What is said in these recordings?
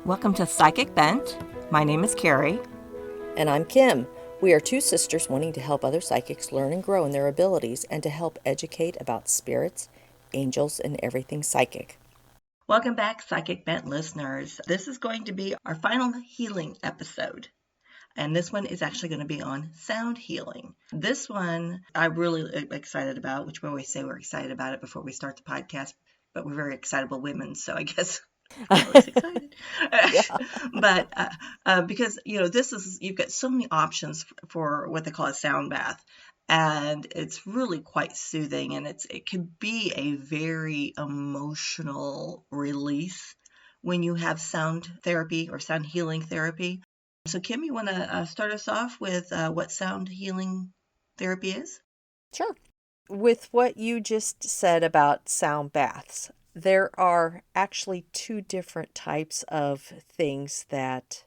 Welcome to PsychicBent. My name is Carrie. And I'm Kim. We are two sisters wanting to help other psychics learn and grow in their abilities and to help educate about spirits, angels, and everything psychic. Welcome back, PsychicBent listeners. This is going to be our final healing episode. And this one is actually going to be on sound healing. This one I'm really excited about, which we always say we're excited about it before we start the podcast, but we're very excitable women, so I guess I'm always excited. But because, you've got so many options for what they call a sound bath. And it's really quite soothing, and it can be a very emotional release when you have sound therapy or sound healing therapy. So, Kim, you want to start us off with what sound healing therapy is? Sure. With what you just said about sound baths, there are actually two different types of things that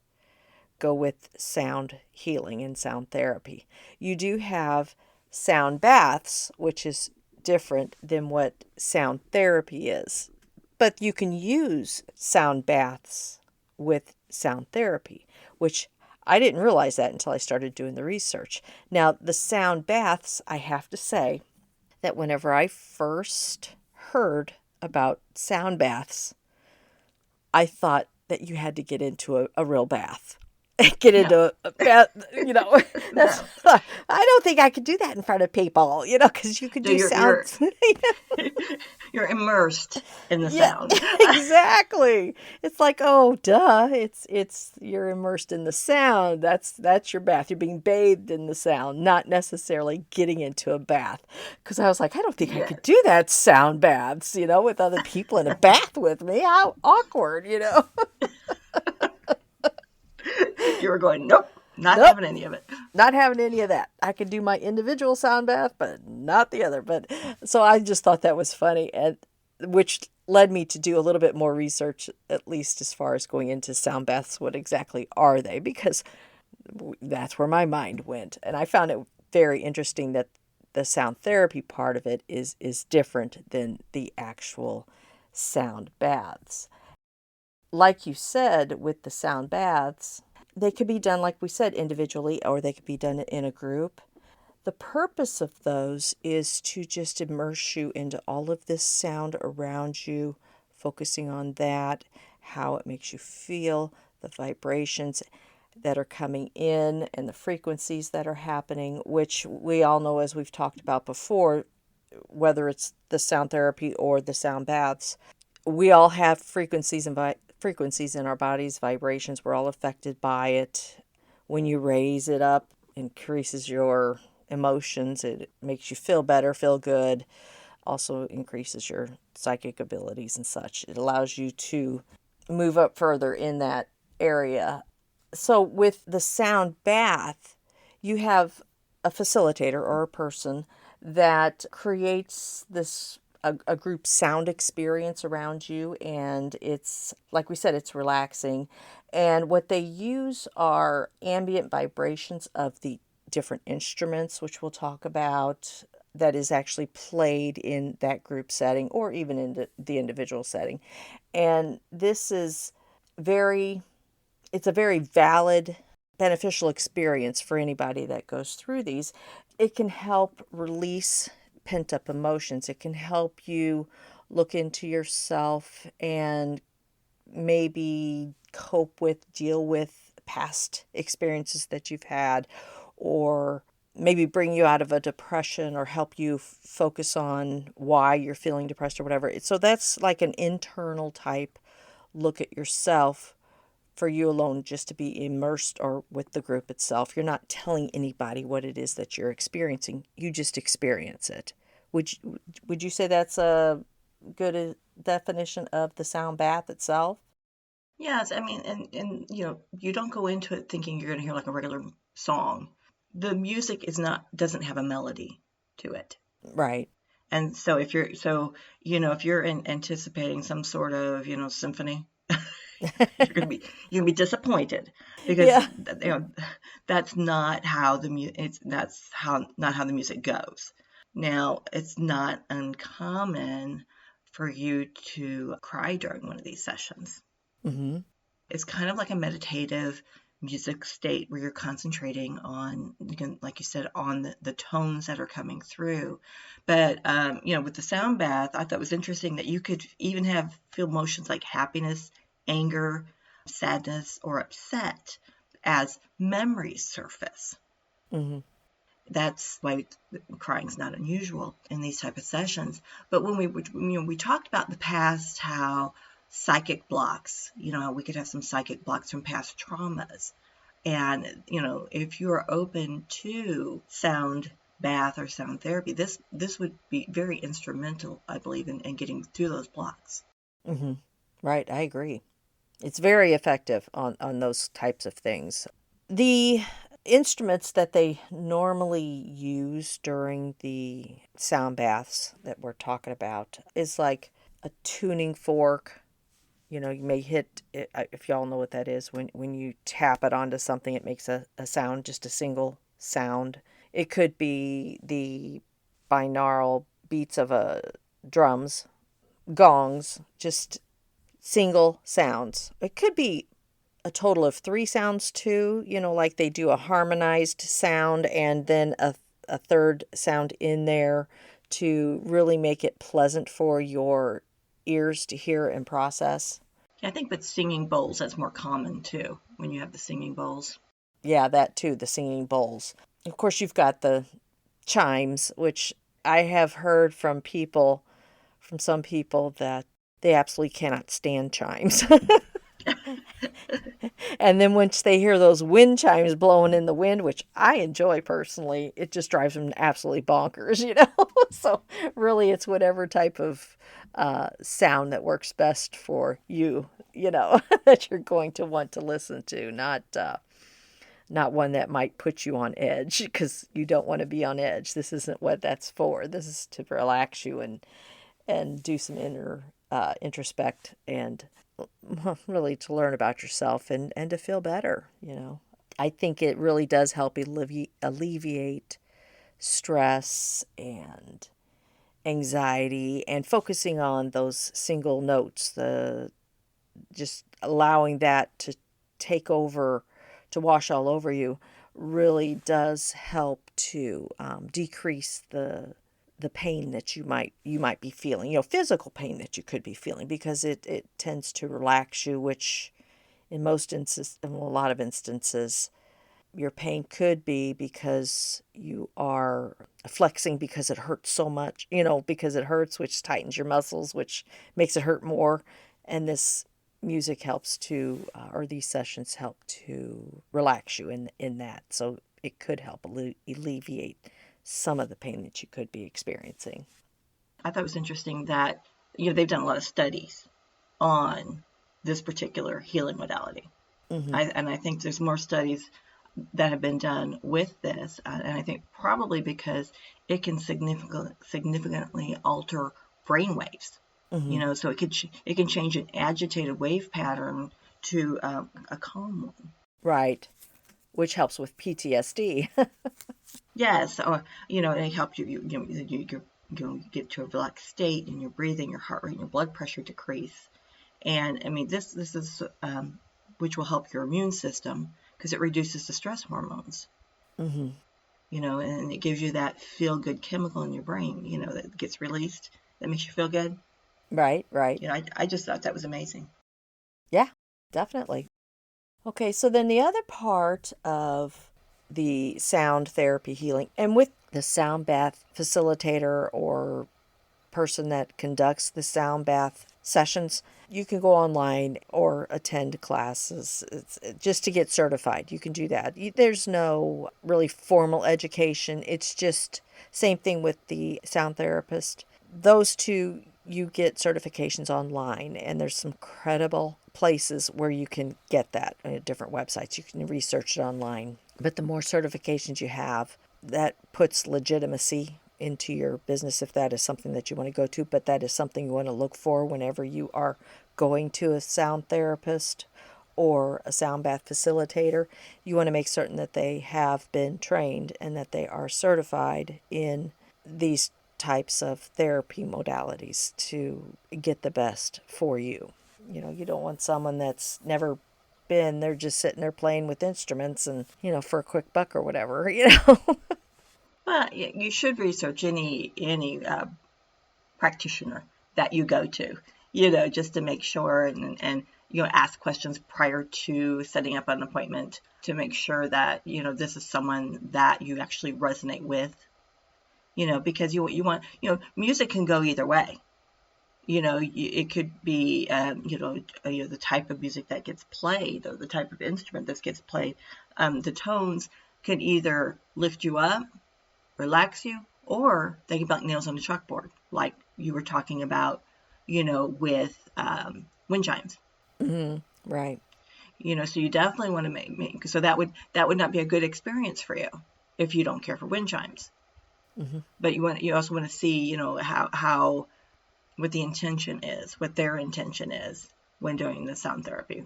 go with sound healing and sound therapy. You do have sound baths, which is different than what sound therapy is. But you can use sound baths with sound therapy, which I didn't realize that until I started doing the research. Now, the sound baths, I have to say that whenever I first heard about sound baths, I thought that you had to get into a real bath. Get into a bath, that's, I don't think I could do that in front of people, because you could do sounds. You're immersed in the sound. Exactly. It's like, oh, duh. It's you're immersed in the sound. That's your bath. You're being bathed in the sound, not necessarily getting into a bath. Because I was like, I don't think I could do that sound baths, with other people in a bath with me. How awkward, You were going, nope, having any of it. Not having any of that. I could do my individual sound bath, but not the other. But so I just thought that was funny, and which led me to do a little bit more research, at least as far as going into sound baths. What exactly are they? Because that's where my mind went, and I found it very interesting that the sound therapy part of it is different than the actual sound baths. Like you said, with the sound baths, they could be done, like we said, individually, or they could be done in a group. The purpose of those is to just immerse you into all of this sound around you, focusing on that, how it makes you feel, the vibrations that are coming in, and the frequencies that are happening, which we all know, as we've talked about before, whether it's the sound therapy or the sound baths, we all have frequencies in our bodies, vibrations. We're all affected by it. When you raise it up, it increases your emotions. It makes you feel better, feel good. Also increases your psychic abilities and such. It allows you to move up further in that area. So with the sound bath, you have a facilitator or a person that creates this a group sound experience around you, and it's, like we said, it's relaxing. And what they use are ambient vibrations of the different instruments, which we'll talk about, that is actually played in that group setting or even in the individual setting. And this is it's a very valid, beneficial experience for anybody that goes through these. It can help release pent-up emotions. It can help you look into yourself and maybe deal with past experiences that you've had, or maybe bring you out of a depression or help you focus on why you're feeling depressed or whatever. So that's like an internal type look at yourself for you alone, just to be immersed, or with the group itself. You're not telling anybody what it is that you're experiencing. You just experience it. Would you say that's a good definition of the sound bath itself? Yes, I mean, and you don't go into it thinking you're going to hear like a regular song. The music doesn't have a melody to it. Right. And so if you're anticipating some sort of, symphony, you're gonna be disappointed, because that's not how not how the music goes. Now, it's not uncommon for you to cry during one of these sessions. Mm-hmm. It's kind of like a meditative music state where you're concentrating on, like you said, on the tones that are coming through. But, with the sound bath, I thought it was interesting that you could even feel emotions like happiness, anger, sadness, or upset as memories surface. Mm-hmm. That's why crying's not unusual in these type of sessions. But when we talked about in the past how psychic blocks, we could have some psychic blocks from past traumas. And, if you're open to sound bath or sound therapy, this would be very instrumental, I believe, in getting through those blocks. Mm-hmm. Right, I agree. It's very effective on those types of things. The instruments that they normally use during the sound baths that we're talking about is like a tuning fork. You may hit it, if y'all know what that is, when you tap it onto something, it makes a sound, just a single sound. It could be the binaural beats of drums, gongs, just single sounds. It could be a total of three sounds too, like they do a harmonized sound and then a third sound in there to really make it pleasant for your ears to hear and process. I think with singing bowls, that's more common too, when you have the singing bowls. Yeah, that too, the singing bowls. Of course, you've got the chimes, which I have heard from some people that they absolutely cannot stand chimes. And then once they hear those wind chimes blowing in the wind, which I enjoy personally, it just drives them absolutely bonkers. So really, it's whatever type of sound that works best for you, that you're going to want to listen to, not one that might put you on edge because you don't want to be on edge. This isn't what that's for. This is to relax you and do some introspect and really to learn about yourself and to feel better. I think it really does help alleviate stress and anxiety and focusing on those single notes, the just allowing that to take over, to wash all over you, really does help to decrease the pain that you might be feeling, physical pain that you could be feeling, because it tends to relax you, which in a lot of instances, your pain could be because you are flexing because it hurts so much, because it hurts, which tightens your muscles, which makes it hurt more. And this music helps to, or these sessions help to relax you in that. So it could help alleviate some of the pain that you could be experiencing. I thought it was interesting that they've done a lot of studies on this particular healing modality. Mm-hmm. And I think there's more studies that have been done with this, and I think probably because it can significantly alter brain waves. Mm-hmm. So it can change an agitated wave pattern to a calm one. Right. Which helps with PTSD. Yes, or it helps you get to a relaxed state, and your breathing, your heart rate, and your blood pressure decrease. And I mean, this is which will help your immune system because it reduces the stress hormones. Mm-hmm. And it gives you that feel good chemical in your brain, that gets released that makes you feel good. Right, right. I just thought that was amazing. Yeah, definitely. Okay, so then the other part of the sound therapy healing, and with the sound bath facilitator or person that conducts the sound bath sessions, you can go online or attend classes. Just to get certified. You can do that. There's no really formal education. It's just same thing with the sound therapist. Those two, you get certifications online, and there's some credible places where you can get that, different websites. You can research it online. But the more certifications you have, that puts legitimacy into your business if that is something that you want to go to, but that is something you want to look for whenever you are going to a sound therapist or a sound bath facilitator. You want to make certain that they have been trained and that they are certified in these types of therapy modalities to get the best for you. You don't want someone that's never been. They're just sitting there playing with instruments and, for a quick buck or whatever. But you should research any practitioner that you go to, just to make sure and ask questions prior to setting up an appointment to make sure that, this is someone that you actually resonate with, because you want, music can go either way. It could be, the type of music that gets played or the type of instrument that gets played. The tones can either lift you up, relax you, or they can be like nails on a chalkboard, like you were talking about, with wind chimes. Right. So you definitely want to make so that would not be a good experience for you if you don't care for wind chimes. But you also want to see, how what the intention is, what their intention is when doing the sound therapy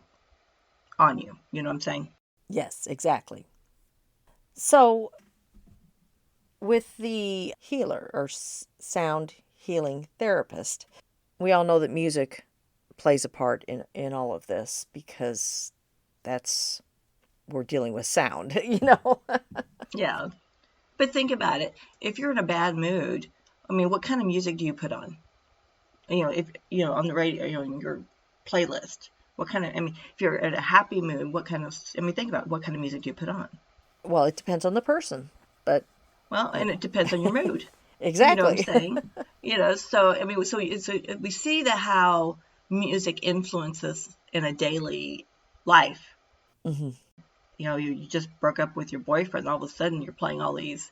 on you. You know what I'm saying? Yes, exactly. So, with the healer or sound healing therapist, we all know that music plays a part in all of this because we're dealing with sound, Yeah. But think about it. If you're in a bad mood, I mean, what kind of music do you put on? If, on the radio, in your playlist, if you're in a happy mood, think about what kind of music do you put on? Well, it depends on the person, but Well, and it depends on your mood. You know what I'm exactly. saying? So we see how music influences in a daily life. You just broke up with your boyfriend, all of a sudden you're playing all these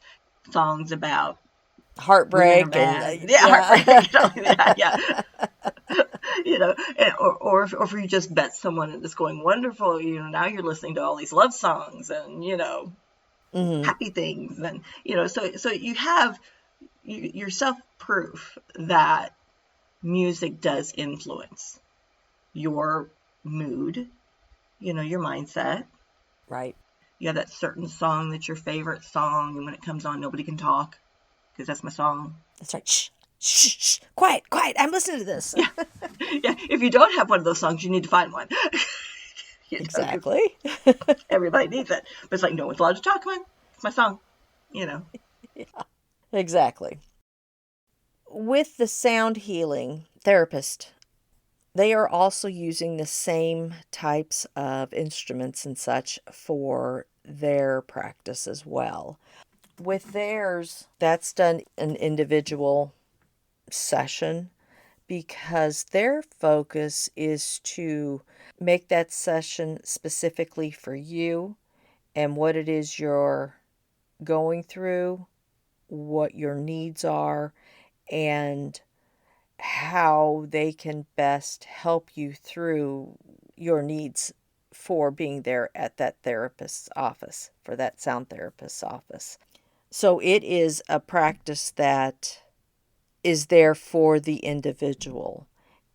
songs about we were in a Heartbreak and bad, yeah. heartbreak, yeah. Or if you just met someone and it's going wonderful, now you're listening to all these love songs and, happy things. And, so you have yourself proof that music does influence your mood, your mindset. Right. You have that certain song that's your favorite song, and when it comes on, nobody can talk because that's my song. That's right. Shh, shh, shh. Quiet, quiet. I'm listening to this. Yeah. If you don't have one of those songs, you need to find one. Exactly. Everybody needs it. But it's like, no one's allowed to talk about it. It's my song, Yeah, exactly. With the sound healing therapist, they are also using the same types of instruments and such for their practice as well. With theirs, that's done an individual session because their focus is to make that session specifically for you and what it is you're going through, what your needs are, and how they can best help you through your needs for being there at that therapist's office, for that sound therapist's office. So it is a practice that is there for the individual.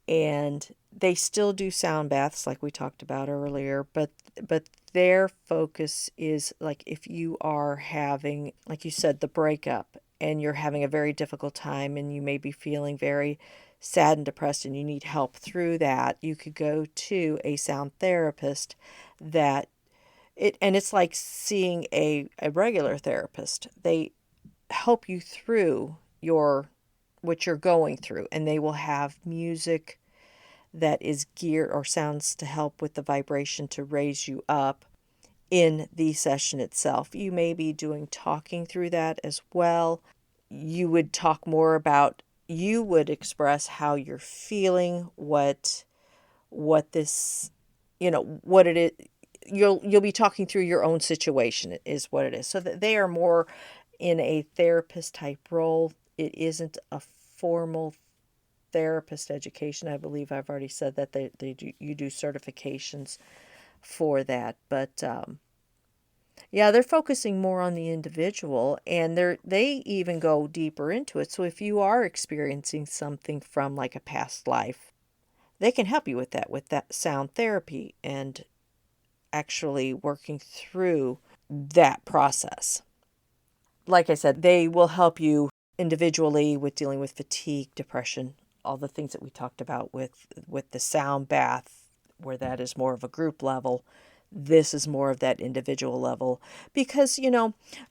And they still do sound baths like we talked about earlier, but their focus is like if you are having, like you said, the breakup and you're having a very difficult time and you may be feeling very sad and depressed and you need help through that, you could go to a sound therapist that it's like seeing a regular therapist. They help you through what you're going through, and they will have music that is geared or sounds to help with the vibration to raise you up in the session itself. You may be doing talking through that as well. You would talk more about, you would express how you're feeling, what this, what it is. You'll be talking through your own situation is what it is. So that they are more in a therapist type role. It isn't a formal therapist education. I believe I've already said that you do certifications for that, but yeah, they're focusing more on the individual, and they even go deeper into it. So if you are experiencing something from like a past life, they can help you with that sound therapy and actually working through that process. Like I said, they will help you individually with dealing with fatigue, depression, all the things that we talked about with the sound bath where that is more of a group level. This is more of that individual level because,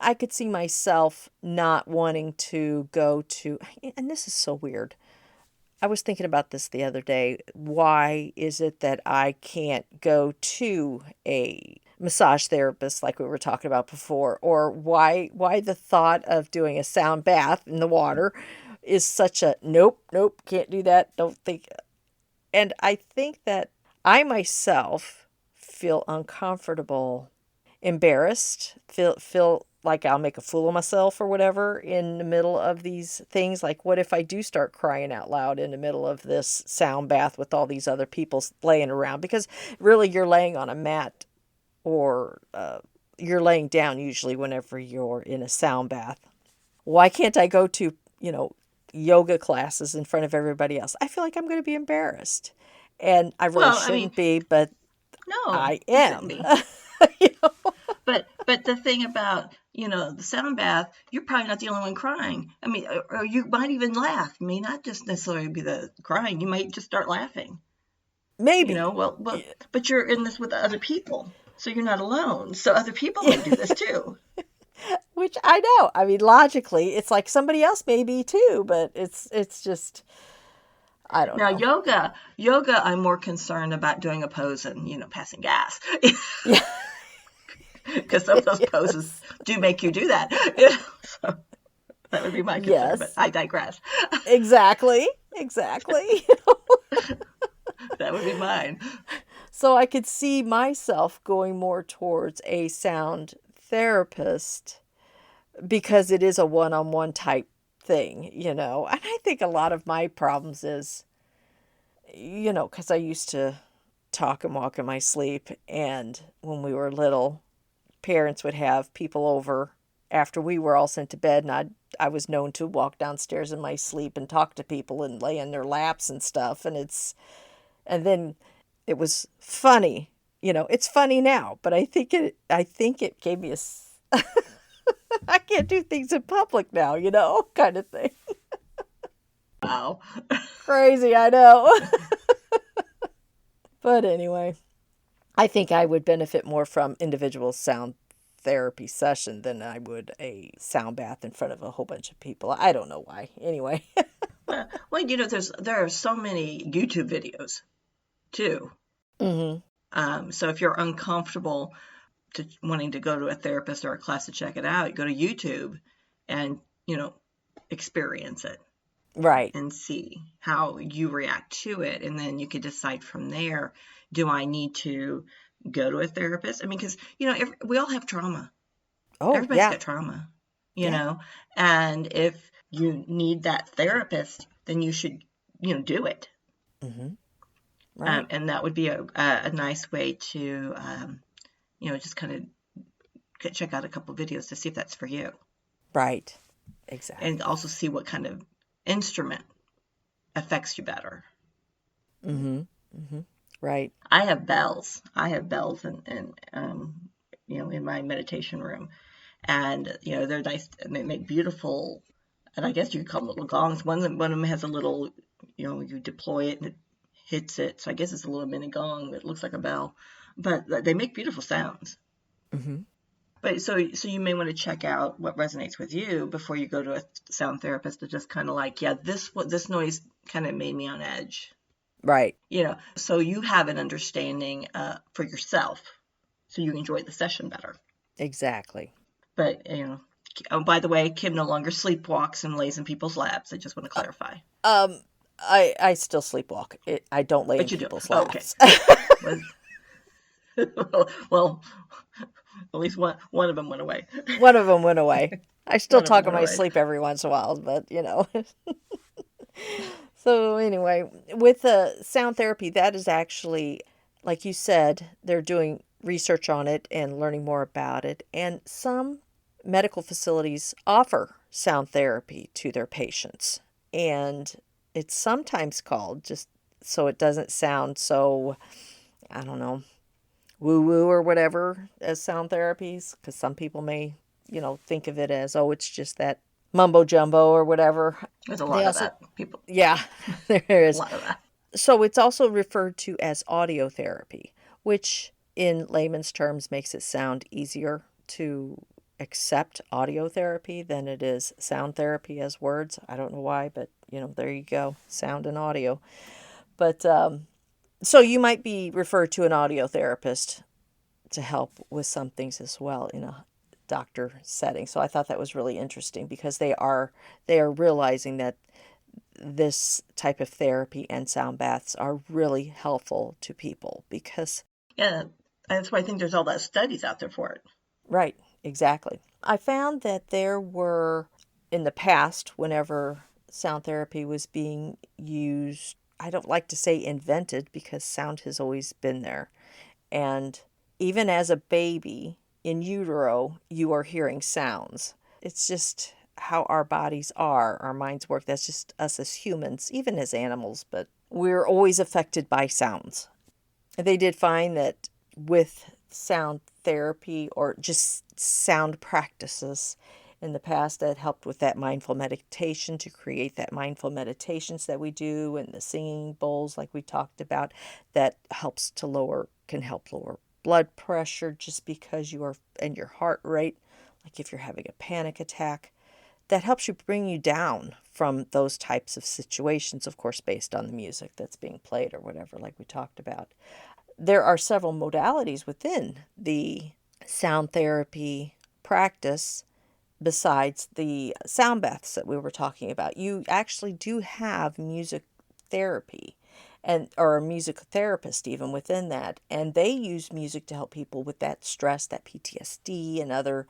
I could see myself not wanting to go to, and this is so weird. I was thinking about this the other day. Why is it that I can't go to a massage therapist like we were talking about before? Or why the thought of doing a sound bath in the water is such a nope, nope, can't do that. Don't think. And I think that I myself feel uncomfortable, embarrassed, feel like I'll make a fool of myself or whatever in the middle of these things. Like, what if I do start crying out loud in the middle of this sound bath with all these other people laying around? Because really, you're laying on a mat or you're laying down usually whenever you're in a sound bath. Why can't I go to, yoga classes in front of everybody else? I feel like I'm going to be embarrassed. And I really Well, I mean, shouldn't be, but no, I you shouldn't am. be. You know? But the thing about, the sound bath, you're probably not the only one crying. I mean, or you might even laugh. I mean, not just necessarily be the crying. You might just start laughing. Maybe. But you're in this with other people, so you're not alone. So other people may do this too. Which I know. I mean, logically, it's like somebody else may be too, but it's just, I don't Now, know. yoga, I'm more concerned about doing a pose and, passing gas. Yeah. Because some of those poses do make you do that. So that would be my concern, but Yes. I digress. Exactly. Exactly. That would be mine. So I could see myself going more towards a sound therapist because it is a one-on-one type thing. And I think a lot of my problems is, because I used to talk and walk in my sleep, and when we were little, parents would have people over after we were all sent to bed, and I was known to walk downstairs in my sleep and talk to people and lay in their laps and stuff, and then it was funny. It's funny now, but I think it gave me I can't do things in public now, kind of thing. Wow. Crazy, I know. But anyway, I think I would benefit more from individual sound therapy session than I would a sound bath in front of a whole bunch of people. I don't know why. Anyway. Well, there are so many YouTube videos too. So if you're uncomfortable wanting to go to a therapist or a class to check it out, you go to YouTube and experience it. Right. And see how you react to it. And then you could decide from there, do I need to go to a therapist? I mean, because, we all have trauma. Oh, Everybody's yeah. got trauma, Yeah. and if you need that therapist, then you should, do it. Right. And that would be a nice way to, just kind of check out a couple videos to see if that's for you. Right. Exactly. And also see what kind of instrument affects you better. Right. I have bells. In my meditation room, and they're nice and they make beautiful. And I guess you could call them little gongs. One of them has a little, you deploy it and it hits it. So I guess it's a little mini gong that looks like a bell, but they make beautiful sounds. But so you may want to check out what resonates with you before you go to a sound therapist to just kind of like, yeah, this noise kind of made me on edge. Right. So you have an understanding for yourself, so you enjoy the session better. Exactly. But oh, by the way, Kim no longer sleepwalks and lays in people's laps. I just want to clarify. I still sleepwalk. I don't lay in But you do. people's Oh, laps. okay. Well, at least one of them went away. One of them went away. I still One of them talk in went my away. sleep every once in a while, but So anyway, with sound therapy, that is actually, like you said, they're doing research on it and learning more about it. And some medical facilities offer sound therapy to their patients. And it's sometimes called, just so it doesn't sound so, I don't know, woo-woo or whatever, as sound therapies, because some people may, think of it as, oh, it's just that mumbo jumbo or whatever. There's a lot of that. People. Yeah, there A is. lot of that. So it's also referred to as audio therapy, which in layman's terms makes it sound easier to accept audio therapy than it is sound therapy as words. I don't know why, but there you go, sound and audio. But so you might be referred to an audio therapist to help with some things as well in a doctor setting. So I thought that was really interesting because they are realizing that this type of therapy and sound baths are really helpful to people because Yeah, that's why I think there's all that studies out there for it. right, exactly. I found that there were in the past whenever sound therapy was being used, I don't like to say invented because sound has always been there. And even as a baby in utero, you are hearing sounds. It's just how our bodies are, our minds work. That's just us as humans, even as animals, but we're always affected by sounds. They did find that with sound therapy or just sound practices in the past that helped with that mindful meditation to create that mindful meditations that we do and the singing bowls like we talked about that can help lower blood pressure just because you are and your heart rate, like if you're having a panic attack, that helps you bring you down from those types of situations, of course based on the music that's being played or whatever like we talked about. There are several modalities within the sound therapy practice besides the sound baths that we were talking about. You actually do have music therapy and or a music therapist even within that, and they use music to help people with that stress, that PTSD and other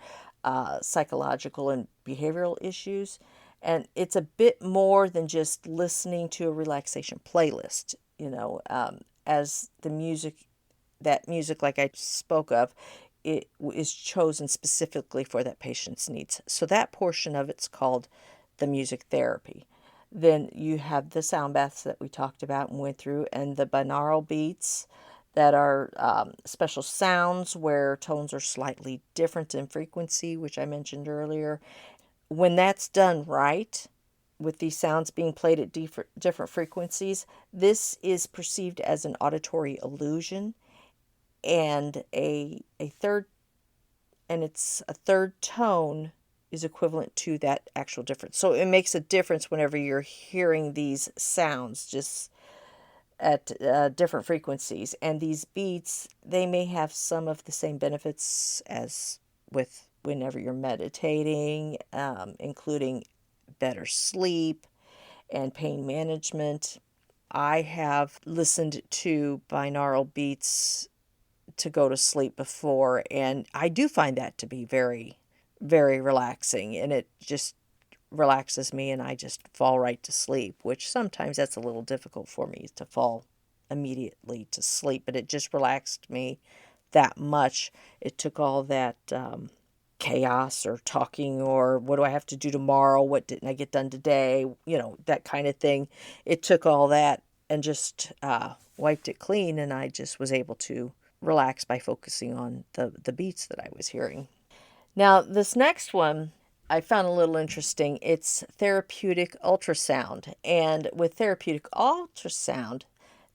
psychological and behavioral issues. And it's a bit more than just listening to a relaxation playlist, as the music, that music like I spoke of, it is chosen specifically for that patient's needs. So that portion of it's called the music therapy. Then you have the sound baths that we talked about and went through, and the binaural beats that are special sounds where tones are slightly different in frequency, which I mentioned earlier. When that's done right, with these sounds being played at different frequencies, this is perceived as an auditory illusion, and a third and it's a third tone is equivalent to that actual difference. So it makes a difference whenever you're hearing these sounds just at different frequencies. And these beats, they may have some of the same benefits as with whenever you're meditating, including better sleep and pain management. I have listened to binaural beats to go to sleep before, and I do find that to be very, very relaxing, and it just relaxes me, and I just fall right to sleep, which sometimes that's a little difficult for me to fall immediately to sleep, but it just relaxed me that much. It took all that chaos or talking or what do I have to do tomorrow? What didn't I get done today? That kind of thing. It took all that and just wiped it clean, and I just was able to relax by focusing on the beats that I was hearing. Now, this next one I found a little interesting. It's therapeutic ultrasound. And with therapeutic ultrasound,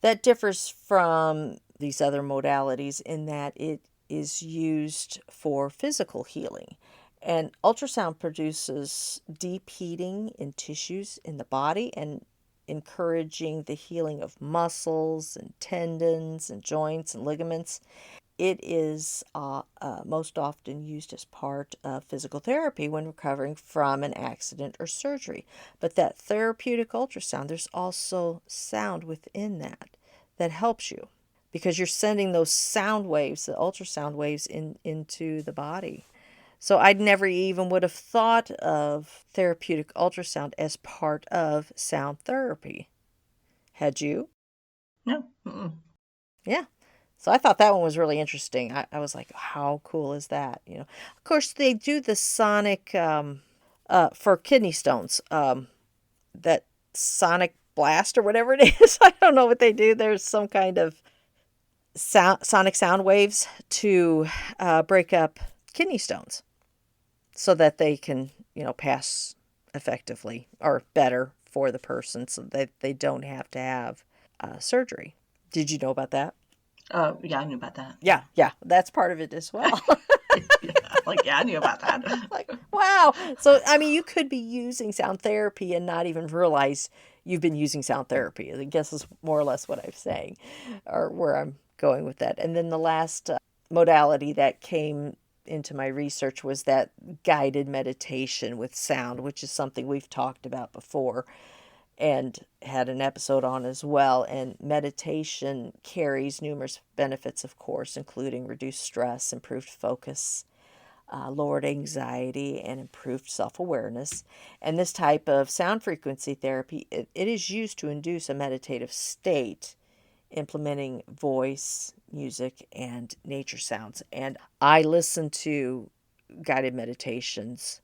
that differs from these other modalities in that it is used for physical healing. And ultrasound produces deep heating in tissues in the body and encouraging the healing of muscles and tendons and joints and ligaments. It is most often used as part of physical therapy when recovering from an accident or surgery. But that therapeutic ultrasound, there's also sound within that helps you because you're sending those sound waves, the ultrasound waves, into the body. So I'd never even would have thought of therapeutic ultrasound as part of sound therapy. Had you? No. Mm-mm. Yeah. So I thought that one was really interesting. I was like, how cool is that? Of course, they do the sonic for kidney stones, that sonic blast or whatever it is. I don't know what they do. There's some kind of sonic sound waves to break up kidney stones so that they can, pass effectively or better for the person so that they don't have to have surgery. Did you know about that? Oh, yeah, I knew about that. Yeah, yeah, that's part of it as well. Yeah, like, yeah, I knew about that. Like, wow. So, I mean, you could be using sound therapy and not even realize you've been using sound therapy. I guess is more or less what I'm saying, or where I'm going with that. And then the last modality that came into my research was that guided meditation with sound, which is something we've talked about before and had an episode on as well. And meditation carries numerous benefits, of course, including reduced stress, improved focus, lowered anxiety, and improved self-awareness. And this type of sound frequency therapy, it is used to induce a meditative state, implementing voice, music, and nature sounds. And I listen to guided meditations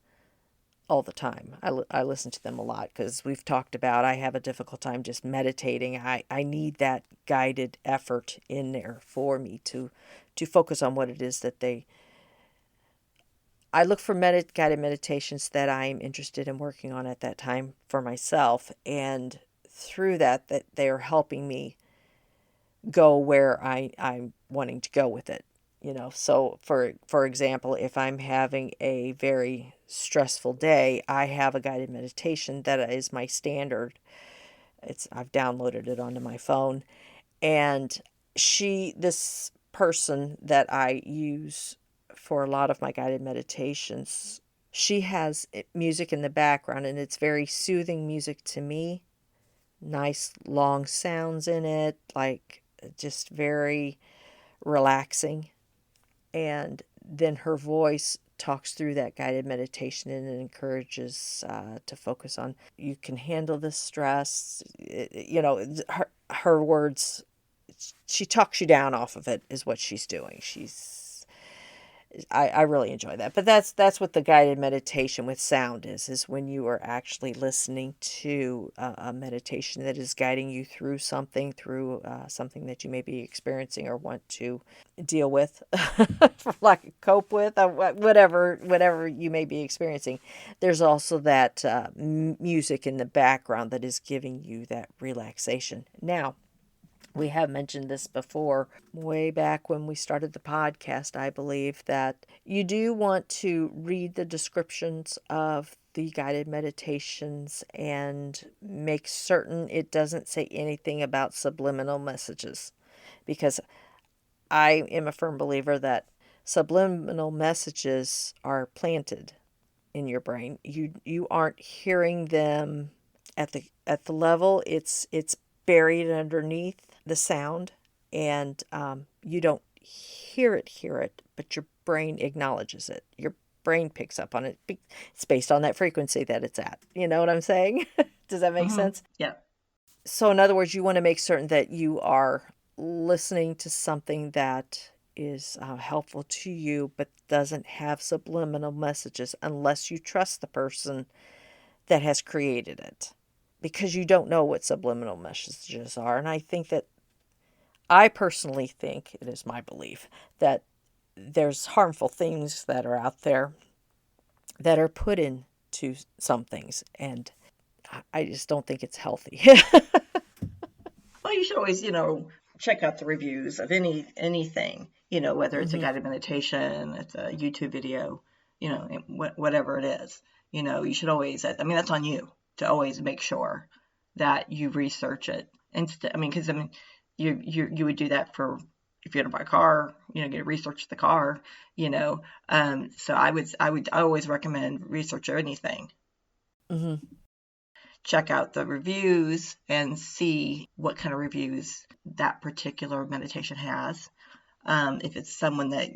all the time. I listen to them a lot because we've talked about I have a difficult time just meditating. I need that guided effort in there for me to focus on what it is that they. I look for guided meditations that I'm interested in working on at that time for myself, and through that they are helping me go where I'm wanting to go with it. So for example, if I'm having a very stressful day, I have a guided meditation that is my standard. I've downloaded it onto my phone, and this person that I use for a lot of my guided meditations, she has music in the background, and it's very soothing music to me. Nice long sounds in it, like just very relaxing. And then her voice talks through that guided meditation, and it encourages to focus on you can handle this stress. Her words, she talks you down off of it is what she's doing. I really enjoy that. But that's what the guided meditation with sound is when you are actually listening to a meditation that is guiding you through something that you may be experiencing or want to deal with, like cope with, whatever you may be experiencing. There's also that music in the background that is giving you that relaxation. Now, we have mentioned this before, way back when we started the podcast, I believe, that you do want to read the descriptions of the guided meditations and make certain it doesn't say anything about subliminal messages. Because I am a firm believer that subliminal messages are planted in your brain. You aren't hearing them at the level. It's buried underneath the sound, and you don't hear it, but your brain acknowledges it. Your brain picks up on it. It's based on that frequency that it's at. You know what I'm saying? Does that make Hmm. sense? Yeah. So, in other words, you want to make certain that you are listening to something that is helpful to you, but doesn't have subliminal messages unless you trust the person that has created it. Because you don't know what subliminal messages are. And I personally think, it is my belief, that there's harmful things that are out there that are put into some things. And I just don't think it's healthy. Well, you should always, check out the reviews of anything, whether it's a Hmm. guided meditation, it's a YouTube video, whatever it is. You should always, I mean, that's on you to always make sure that you research it. Instead, I mean, because you would do that for if you're gonna buy a car, get research the car, So I would always recommend research anything. Hmm. Check out the reviews and see what kind of reviews that particular meditation has. If it's someone that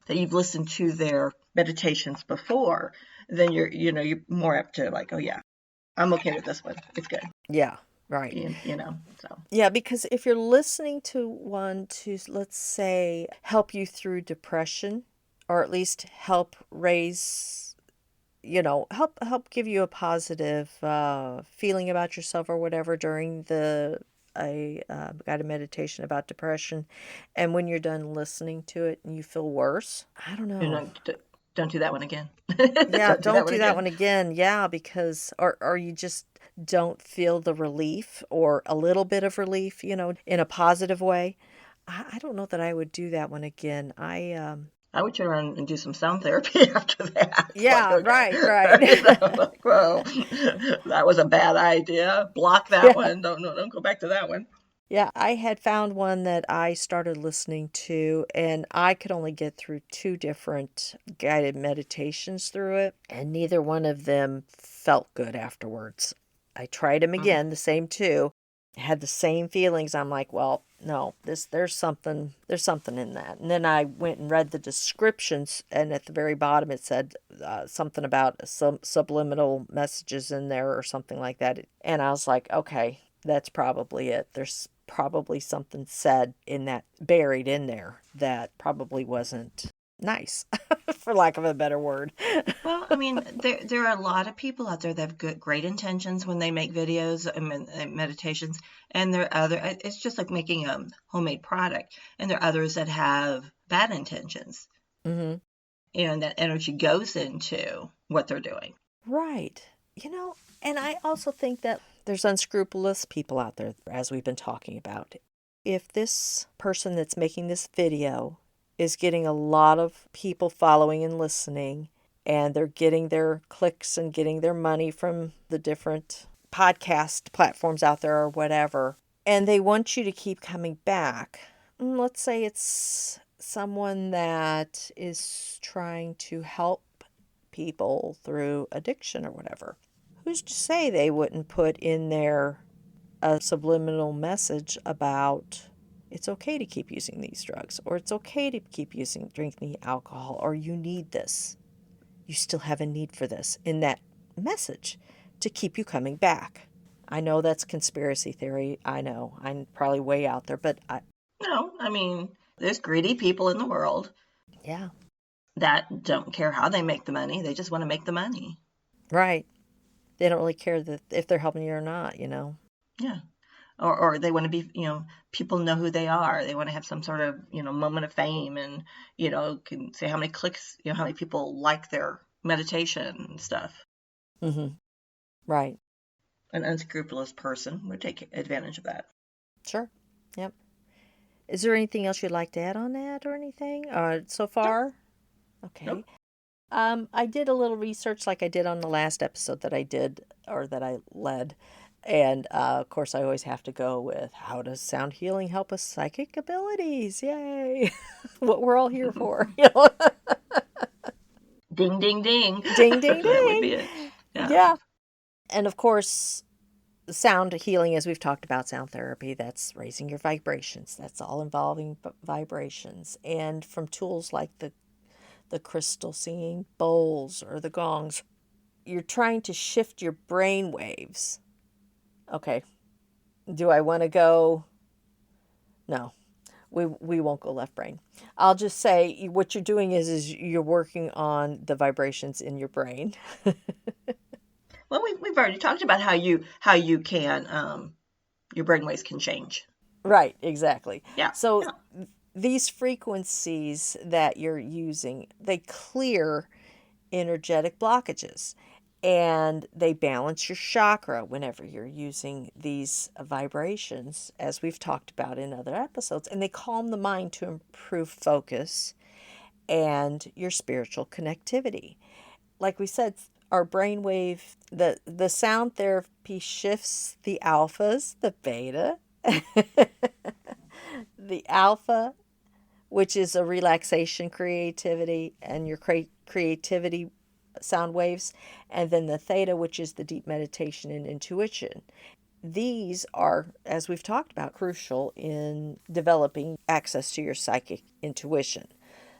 that you've listened to their meditations before, then you're more apt to like, oh yeah, I'm okay with this one. It's good. Yeah, right. So. Yeah, because if you're listening to one to, let's say, help you through depression, or at least help raise, help give you a positive feeling about yourself or whatever during the a guided meditation about depression, and when you're done listening to it and you feel worse, I don't You know. know, Don't do that one again. Yeah, Don't do that don't one do that again. one again. Yeah, because or you just don't feel the relief or a little bit of relief, in a positive way. I don't know that I would do that one again. I would turn around and do some sound therapy after that. It's like, Yeah, okay. right, right. So, like, well, that was a bad idea. Block that Yeah. one. Don't go back to that one. Yeah, I had found one that I started listening to, and I could only get through two different guided meditations through it, and neither one of them felt good afterwards. I tried them Mm. again, the same two, had the same feelings. I'm like, well, no, there's something in that. And then I went and read the descriptions, and at the very bottom it said something about some subliminal messages in there or something like that. And I was like, okay, that's probably it. There's probably something said in that, buried in there, that probably wasn't nice, for lack of a better word. Well, I mean, there are a lot of people out there that have great intentions when they make videos and meditations, and there are other. It's just like making a homemade product, and there are others that have bad intentions, Hmm. and that energy goes into what they're doing. Right. And I also think that there's unscrupulous people out there, as we've been talking about. If this person that's making this video is getting a lot of people following and listening, and they're getting their clicks and getting their money from the different podcast platforms out there or whatever, and they want you to keep coming back, let's say it's someone that is trying to help people through addiction or whatever. Who's to say they wouldn't put in there a subliminal message about it's okay to keep using these drugs, or it's okay to keep drinking alcohol, or you need this. You still have a need for this in that message to keep you coming back. I know that's conspiracy theory. I know I'm probably way out there, but No, I mean, there's greedy people in the world yeah, that don't care how they make the money. They just want to make the money. right. They don't really care that if they're helping you or not. Yeah. Or they want to be, people know who they are. They want to have some sort of, moment of fame and, can say how many clicks, how many people like their meditation and stuff. Mm-hmm. Right. An unscrupulous person would take advantage of that. Sure. Yep. Is there anything else you'd like to add on that or anything? So Nope. far? Nope. Okay. I did a little research like I did on the last episode that I did or that I led. And of course, I always have to go with how does sound healing help with psychic abilities? Yay! What we're all here for. Ding, ding, ding. Ding, ding, That would ding. be it. Yeah. Yeah. And of course, sound healing, as we've talked about, sound therapy, that's raising your vibrations. That's all involving vibrations. And from tools like the crystal singing bowls or the gongs, you're trying to shift your brain waves. Okay. Do I want to go? No. We won't go left brain. I'll just say what you're doing is you're working on the vibrations in your brain. Well, we've already talked about how you can your brainwaves can change. Right, exactly. Yeah. So Yeah. these frequencies that you're using, they clear energetic blockages and they balance your chakra whenever you're using these vibrations, as we've talked about in other episodes, and they calm the mind to improve focus and your spiritual connectivity. Like we said, our brainwave, the sound therapy shifts the alphas, the beta, the alpha, which is a relaxation creativity and your creativity sound waves, and then the theta, which is the deep meditation and intuition. These are, as we've talked about, crucial in developing access to your psychic intuition.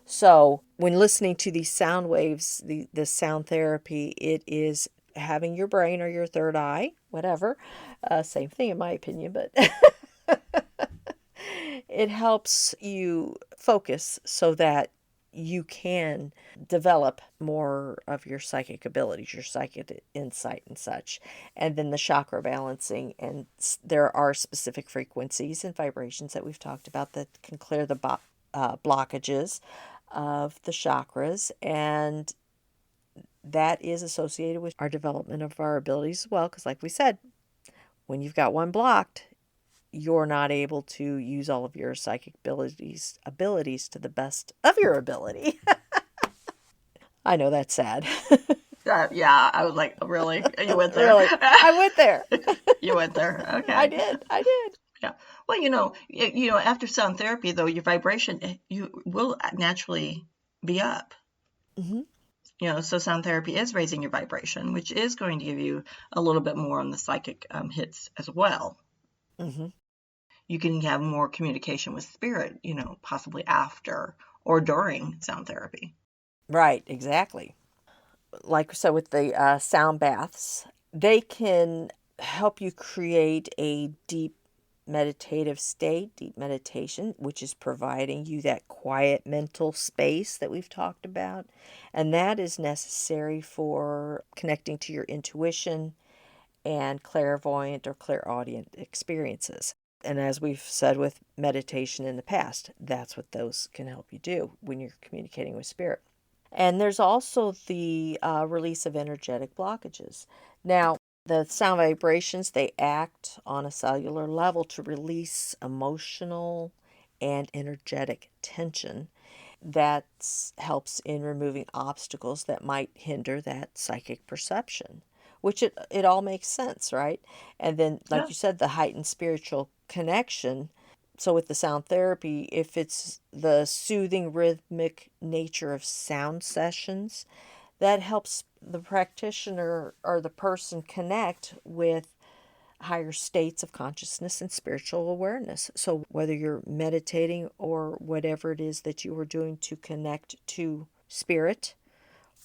So, when listening to these sound waves, the sound therapy, it is having your brain or your third eye, whatever, same thing in my opinion, but it helps you focus so that you can develop more of your psychic abilities, your psychic insight and such. And then the chakra balancing, and there are specific frequencies and vibrations that we've talked about that can clear the blockages. of the chakras, and that is associated with our development of our abilities as well. Because, like we said, when you've got one blocked, you're not able to use all of your psychic abilities to the best of your ability. I know that's sad. Yeah, I was like, really? You went there? Really, I went there. You went there. I Okay. did. I did. Yeah. Well, after sound therapy, though, your vibration, you will naturally be up. Mm-hmm. So sound therapy is raising your vibration, which is going to give you a little bit more on the psychic hits as well. Mm-hmm. You can have more communication with spirit, possibly after or during sound therapy. Right, exactly. Like so with the sound baths, they can help you create a deep meditative state, deep meditation, which is providing you that quiet mental space that we've talked about. And that is necessary for connecting to your intuition and clairvoyant or clairaudient experiences. And as we've said with meditation in the past, that's what those can help you do when you're communicating with spirit. And there's also the release of energetic blockages. Now, the sound vibrations, they act on a cellular level to release emotional and energetic tension that helps in removing obstacles that might hinder that psychic perception, which it all makes sense, right? And then, like Yeah. you said, the heightened spiritual connection. So, with the sound therapy, if it's the soothing rhythmic nature of sound sessions, that helps the practitioner or the person connect with higher states of consciousness and spiritual awareness. So, whether you're meditating or whatever it is that you are doing to connect to spirit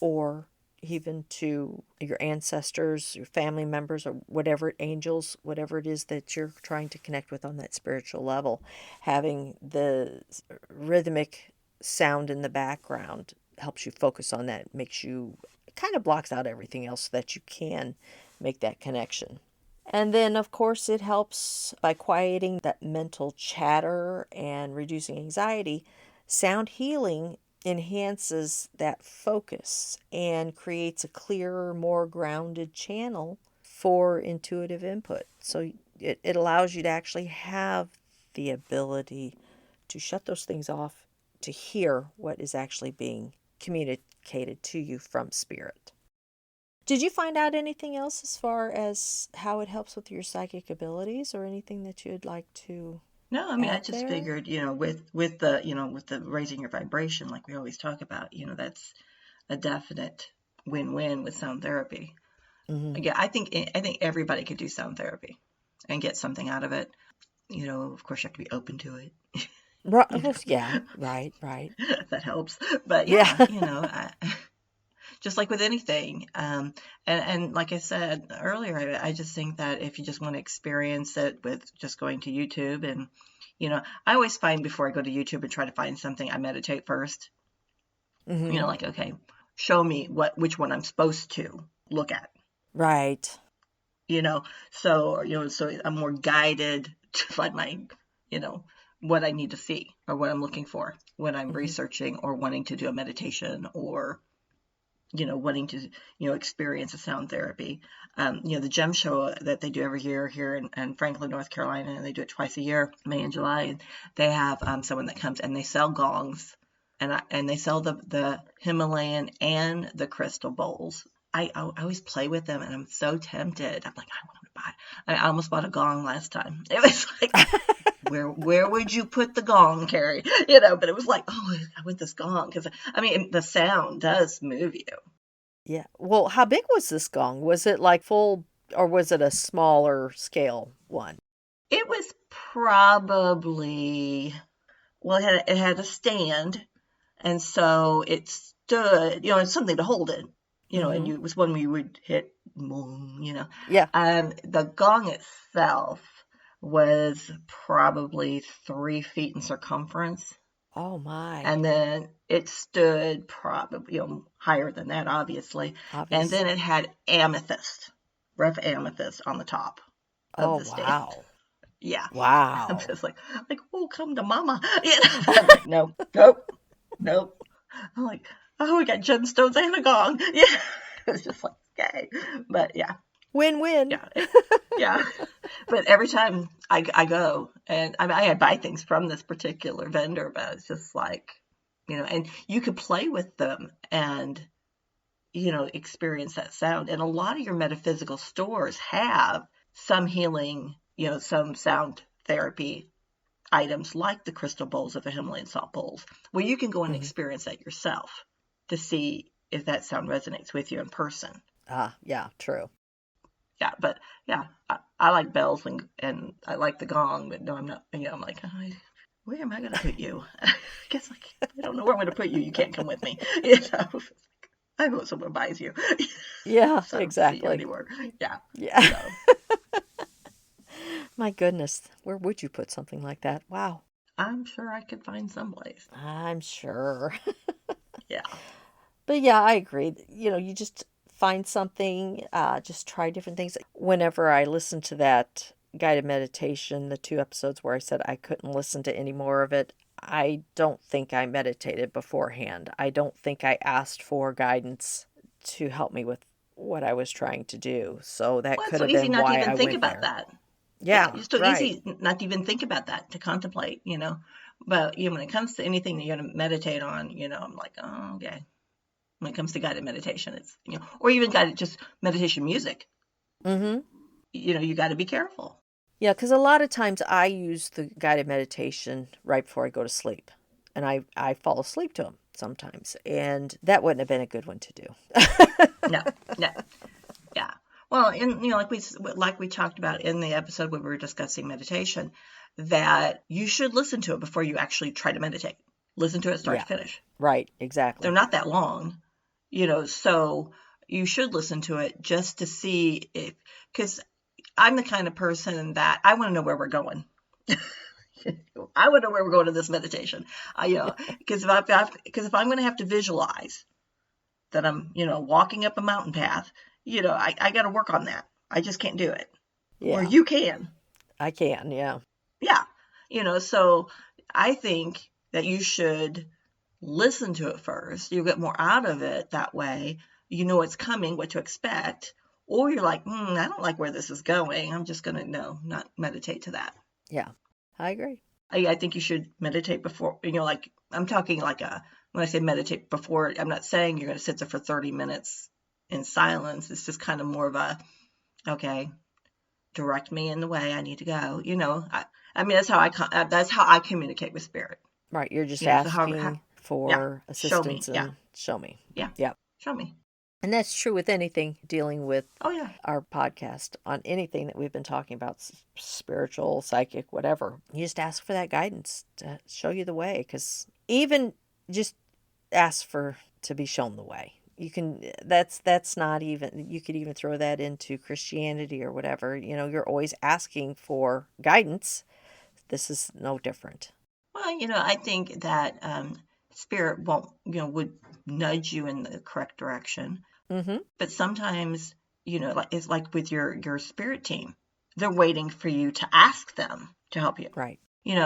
or even to your ancestors, your family members, or whatever, angels, whatever it is that you're trying to connect with on that spiritual level, having the rhythmic sound in the background helps you focus on that, makes you, kind of blocks out everything else so that you can make that connection. And then, of course, it helps by quieting that mental chatter and reducing anxiety. Sound healing enhances that focus and creates a clearer, more grounded channel for intuitive input. So it allows you to actually have the ability to shut those things off to hear what is actually being communicated to you from spirit. Did you find out anything else as far as how it helps with your psychic abilities or anything that you'd like to No, I mean, I add just there? figured, with the raising your vibration, like we always talk about, that's a definite win-win with sound therapy. Mm-hmm. Yeah, I think everybody could do sound therapy and get something out of it. Of course, you have to be open to it. Right. You Oh, know, yeah. Right. Right. that helps. But Yeah. yeah, just like with anything. And like I said earlier, I just think that if you just want to experience it with just going to YouTube and, I always find before I go to YouTube and try to find something, I meditate first. Mm-hmm. Like, okay, show me which one I'm supposed to look at. Right. you know so I'm more guided to find what I need to see or what I'm looking for when I'm Mm-hmm. researching or wanting to do a meditation or wanting to experience a sound therapy. The gem show that they do every year here in Franklin, North Carolina, and they do it twice a year, May and July, and they have someone that comes and they sell gongs, and they sell the Himalayan and the crystal bowls. I always play with them, and I'm so tempted. I'm like, I want to buy. I almost bought a gong last time. It was like, where would you put the gong, Carrie? But it was like, oh, I want this gong because I mean the sound does move you. Yeah. Well, how big was this gong? Was it like full or was it a smaller scale one? It was probably, well, it had a stand, and so it stood. It's something to hold it. And Mm-hmm. it was one we would hit, boom. Yeah. The gong itself was probably 3 feet in circumference. Oh my. And then it stood probably, higher than that, obviously. And then it Obviously. had amethyst, rough amethyst on the top of Oh the stand. wow. Yeah. I'm Wow. just like, oh, come to mama. I'm like, nope, nope, nope. I'm like, oh, we got gemstones and a gong. Yeah. It was just like, okay. But yeah, Win-win. yeah, yeah. But every time I go, and I buy things from this particular vendor, but it's just like, and you could play with them and, experience that sound. And a lot of your metaphysical stores have some healing, some sound therapy items like the crystal bowls of the Himalayan salt bowls, where you can go and Hmm. experience that yourself to see if that sound resonates with you in person. Ah, yeah, true. Yeah, but yeah, I like bells and I like the gong, but no, I'm not. I'm like, where am I going to put you? I guess I don't know where I'm going to put you. You can't come with me. I hope someone buys you, Yeah, so I don't see you exactly. anymore. Yeah, Yeah. so My goodness, where would you put something like that? Wow. I'm sure I could find someplace. I'm sure. Yeah. But yeah, I agree. You just find something, just try different things. Whenever I listen to that guided meditation, the 2 episodes where I said I couldn't listen to any more of it, I don't think I meditated beforehand. I don't think I asked for guidance to help me with what I was trying to do. So that Well, it's could so have easy been not to why even I think went about there. that. Yeah, Yeah, it's so right. easy not to even think about that, to contemplate. But when it comes to anything that you're going to meditate on, I'm like, oh, okay. When it comes to guided meditation, it's or even guided just meditation music, Mm-hmm. you got to be careful. Yeah, because a lot of times I use the guided meditation right before I go to sleep. And I fall asleep to them sometimes. And that wouldn't have been a good one to do. No, no, yeah. Well, and like we talked about in the episode where we were discussing meditation, that you should listen to it before you actually try to meditate. Listen to it start Yeah, to finish. right, They're exactly. not that long, so you should listen to it just to see if, because I'm the kind of person that I want to know where we're going. I want to know where we're going in this meditation. Because if I'm going to have to visualize that I'm, walking up a mountain path, I got to work on that. I just can't do it. Where Yeah, you can, I can. Yeah. yeah. So I think that you should listen to it first. You'll get more out of it that way. You know what's coming, what to expect. Or you're like, I don't like where this is going. I'm just going to, no, not meditate to that. Yeah, I agree. I think you should meditate before, like I'm talking like when I say meditate before, I'm not saying you're going to sit there for 30 minutes in silence. It's just kind of more of a, okay, direct me in the way I need to go. I mean, that's how I communicate with spirit. Right, you're just So asking yeah, for show me. assistance Yeah, and show me. yeah, Yep. show me. And that's true with anything dealing with Oh yeah, our podcast on anything that we've been talking about, spiritual, psychic, whatever. You just ask for that guidance to show you the way, because even just ask for to be shown the way. You can, that's not even, you could even throw that into Christianity or whatever. You're always asking for guidance. This is no different. well, I think that spirit won't, would nudge you in the correct direction. Mm-hmm. But sometimes, like it's like with your spirit team, they're waiting for you to ask them to help you. Right.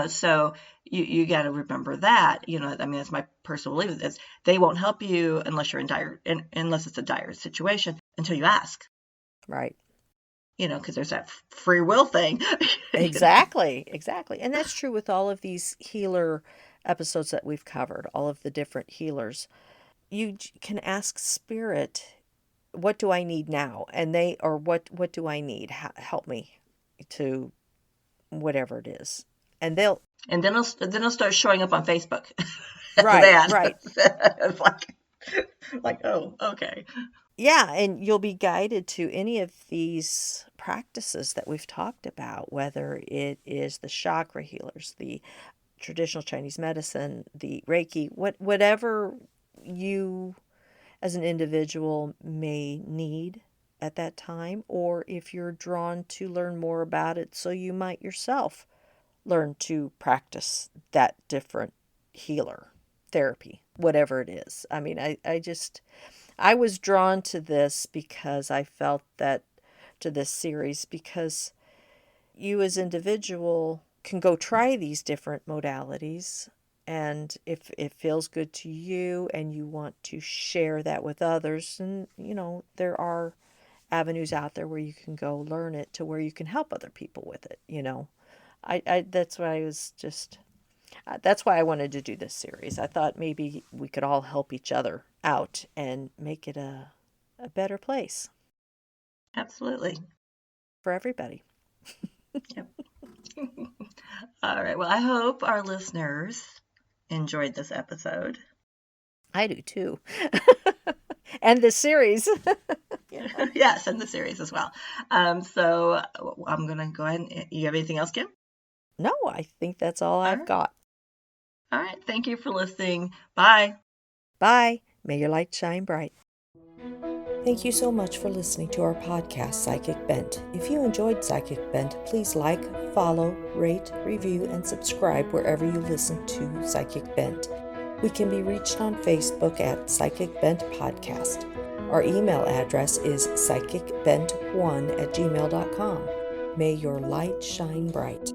So you got to remember that. I mean, that's my personal belief. Is they won't help you unless you're unless it's a dire situation until you ask. Right. Because there's that free will thing. Exactly, exactly. And that's true with all of these healer episodes that we've covered, all of the different healers. You can ask spirit, what do I need now? And or what do I need? Help me to whatever it is. And they'll, And then it'll start showing up on Facebook. right, That right. it's like, oh, okay. Yeah, and you'll be guided to any of these practices that we've talked about, whether it is the chakra healers, the traditional Chinese medicine, the Reiki, whatever you as an individual may need at that time, or if you're drawn to learn more about it, so you might yourself learn to practice that different healer therapy, whatever it is. I mean, I was drawn to this because I felt that to this series because you as individual can go try these different modalities And if it feels good to you and you want to share that with others, and there are avenues out there where you can go learn it to where you can help other people with it. That's why I was just that's why I wanted to do this series. I thought maybe we could all help each other out and make it a better place Absolutely. for everybody. Yep. All right. Well, I hope our listeners enjoyed this episode. I do too. And this series. Yes, and the series as well. So I'm going to go ahead and you have anything else, Kim? No, I think that's all I've got. All right. Thank you for listening. Bye. Bye. May your light shine bright. Thank you so much for listening to our podcast, Psychic Bent. If you enjoyed Psychic Bent, please like, follow, rate, review, and subscribe wherever you listen to Psychic Bent. We can be reached on Facebook at Psychic Bent Podcast. Our email address is psychicbent1@gmail.com. May your light shine bright.